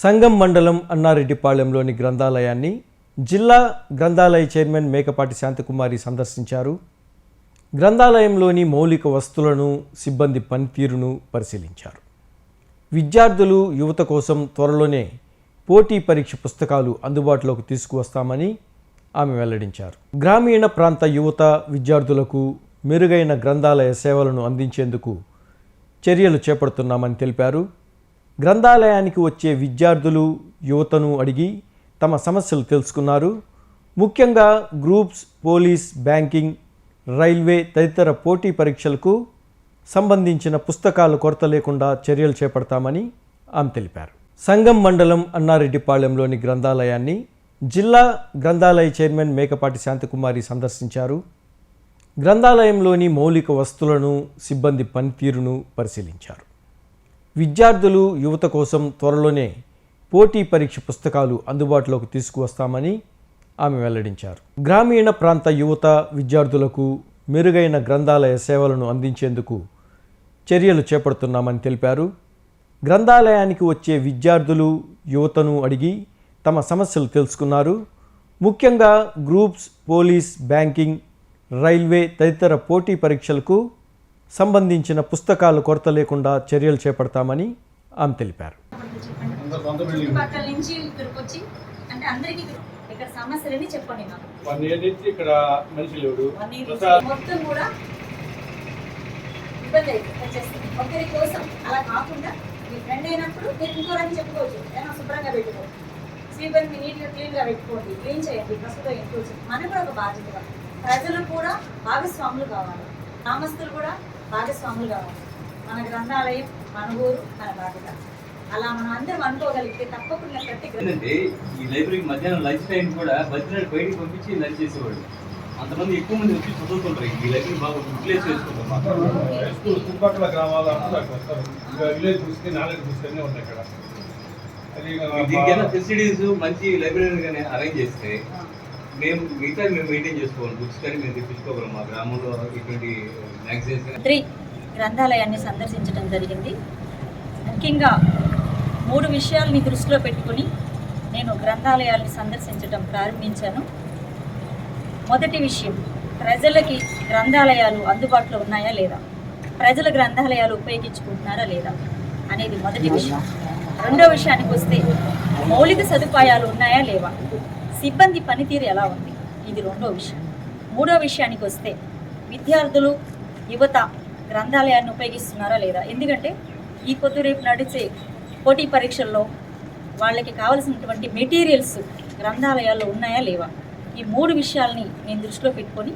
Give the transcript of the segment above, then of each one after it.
సంగం మండలం అన్నారెడ్డిపాళెంలోని గ్రంథాలయాన్ని జిల్లా గ్రంథాలయ చైర్మన్ మేకపాటి శాంతకుమారి సందర్శించారు. గ్రంథాలయంలోని మౌలిక వస్తువులను, సిబ్బంది పనితీరును పరిశీలించారు. విద్యార్థులు, యువత కోసం త్వరలోనే పోటీ పరీక్ష పుస్తకాలు అందుబాటులోకి తీసుకువస్తామని ఆమె వెల్లడించారు. గ్రామీణ ప్రాంత యువత, విద్యార్థులకు మెరుగైన గ్రంథాలయ సేవలను అందించేందుకు చర్యలు చేపడుతున్నామని తెలిపారు. గ్రంథాలయానికి వచ్చే విద్యార్థులు, యువతను అడిగి తమ సమస్యలు తెలుసుకున్నారు. ముఖ్యంగా గ్రూప్స్, పోలీస్, బ్యాంకింగ్, రైల్వే తదితర పోటీ పరీక్షలకు సంబంధించిన పుస్తకాల కొరత లేకుండా చర్యలు చేపడతామని ఆమె తెలిపారు. సంగం మండలం అన్నారెడ్డిపాళెంలోని గ్రంథాలయాన్ని జిల్లా గ్రంథాలయ చైర్మన్ మేకపాటి శాంతకుమారి సందర్శించారు. గ్రంథాలయంలోని మౌలిక వస్తువులను, సిబ్బంది పనితీరును పరిశీలించారు. విద్యార్థులు, యువత కోసం త్వరలోనే పోటీ పరీక్ష పుస్తకాలు అందుబాటులోకి తీసుకువస్తామని ఆమె వెల్లడించారు. గ్రామీణ ప్రాంత యువత, విద్యార్థులకు మెరుగైన గ్రంథాలయ సేవలను అందించేందుకు చర్యలు చేపడుతున్నామని తెలిపారు. గ్రంథాలయానికి వచ్చే విద్యార్థులు, యువతను అడిగి తమ సమస్యలు తెలుసుకున్నారు. ముఖ్యంగా గ్రూప్స్, పోలీస్, బ్యాంకింగ్, రైల్వే తదితర పోటీ పరీక్షలకు సంబంధించిన పుస్తకాల కొరత లేకుండా చర్యలు చేపడతామని ఆమె తెలిపారు. ప్రజలు కూడా భాగస్వాములు కావాలి, గ్రామస్తులు కూడా భాగస్వాములు కావాలి. మన గ్రంథాలయం, మన ఊరు, మన బాధ్యత. అలా మనం అందరం అనుకోగలిగితే తప్పకుండా ఈ లైబ్రరీకి మధ్యాహ్నం లంచ్ టైం కూడా బతినాడు బయటికి పంపించి లంచ్ చేసేవాడు. అంతమంది ఎక్కువ మంది వచ్చి చదువుతుంటారు. ఈ లైబ్రరీ బాగా యూటిలైజ్ చేసుకుంటాం. చుట్టుపక్కల గ్రామాల విలేజ్ పుస్తకం, నాలెడ్జ్ పుస్తకాన్ని ఉన్నాయి ఇక్కడ. దీనికైనా ఫెసిలిటీస్ మంచి లైబ్రరీ కానీ అరేంజ్ చేస్తే మేము మెయింటైన్ చేసుకోవాలి. బుక్స్ కానీ మేము తెప్పించుకోగలం. మా గ్రామంలో ఇటువంటి మ్యాగజైన్స్. గ్రంథాలయాన్ని సందర్శించడం జరిగింది. ముఖ్యంగా 3 విషయాలని దృష్టిలో పెట్టుకుని నేను గ్రంథాలయాన్ని సందర్శించడం ప్రారంభించాను. మొదటి విషయం, ప్రజలకి గ్రంథాలయాలు అందుబాటులో ఉన్నాయా లేదా, ప్రజల గ్రంథాలయాలు ఉపయోగించుకుంటున్నారా లేదా అనేది మొదటి విషయం. రెండో విషయానికి వస్తే, మౌలిక సదుపాయాలు ఉన్నాయా లేవా, సిబ్బంది పనితీరు ఎలా ఉంది, ఇది రెండో విషయం. మూడో విషయానికి వస్తే, విద్యార్థులు, యువత గ్రంథాలయాన్ని ఉపయోగిస్తున్నారా లేదా. ఎందుకంటే ఈ పొద్దు రేపు నడిచే పోటీ పరీక్షల్లో వాళ్ళకి కావలసినటువంటి మెటీరియల్స్ గ్రంథాలయాల్లో ఉన్నాయా లేవా, ఈ 3 విషయాల్ని నేను దృష్టిలో పెట్టుకొని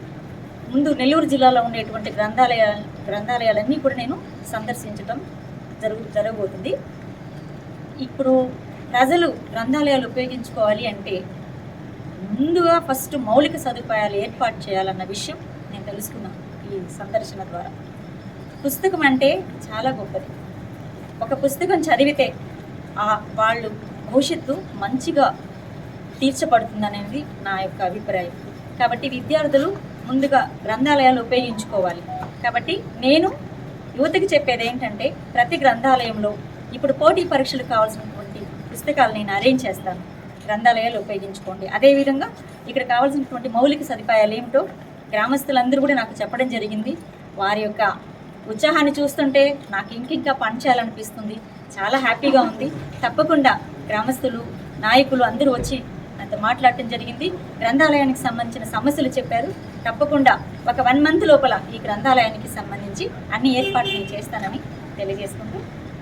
ముందు నెల్లూరు జిల్లాలో ఉండేటువంటి గ్రంథాలయాలన్నీ కూడా నేను సందర్శించడం జరగబోతుంది. ఇప్పుడు ప్రజలు గ్రంథాలయాలు ఉపయోగించుకోవాలి అంటే ముందుగా ఫస్ట్ మౌలిక సదుపాయాలు ఏర్పాటు చేయాలన్న విషయం నేను తెలుసుకున్నాను ఈ సందర్శన ద్వారా. పుస్తకం అంటే చాలా గొప్పది. ఒక పుస్తకం చదివితే వాళ్ళు భవిష్యత్తు మంచిగా తీర్చబడుతుందనేది నా యొక్క అభిప్రాయం. కాబట్టి విద్యార్థులు ముందుగా గ్రంథాలయాలు ఉపయోగించుకోవాలి. కాబట్టి నేను యువతకి చెప్పేది ఏంటంటే, ప్రతి గ్రంథాలయంలో ఇప్పుడు పోటీ పరీక్షలు కావాల్సినటువంటి పుస్తకాలు నేను అరేంజ్ చేస్తాను. గ్రంథాలయాలు ఉపయోగించుకోండి. అదేవిధంగా ఇక్కడ కావాల్సినటువంటి మౌలిక సదుపాయాలు ఏమిటో గ్రామస్తులందరూ కూడా నాకు చెప్పడం జరిగింది. వారి యొక్క ఉత్సాహాన్ని చూస్తుంటే నాకు ఇంకింకా పని చేయాలనిపిస్తుంది. చాలా హ్యాపీగా ఉంది. తప్పకుండా గ్రామస్తులు, నాయకులు అందరూ వచ్చి నాతో మాట్లాడటం జరిగింది. గ్రంథాలయానికి సంబంధించిన సమస్యలు చెప్పారు. తప్పకుండా ఒక 1 మంత్ లోపల ఈ గ్రంథాలయానికి సంబంధించి అన్ని ఏర్పాట్లు చేస్తానని తెలియజేసుకుంటూ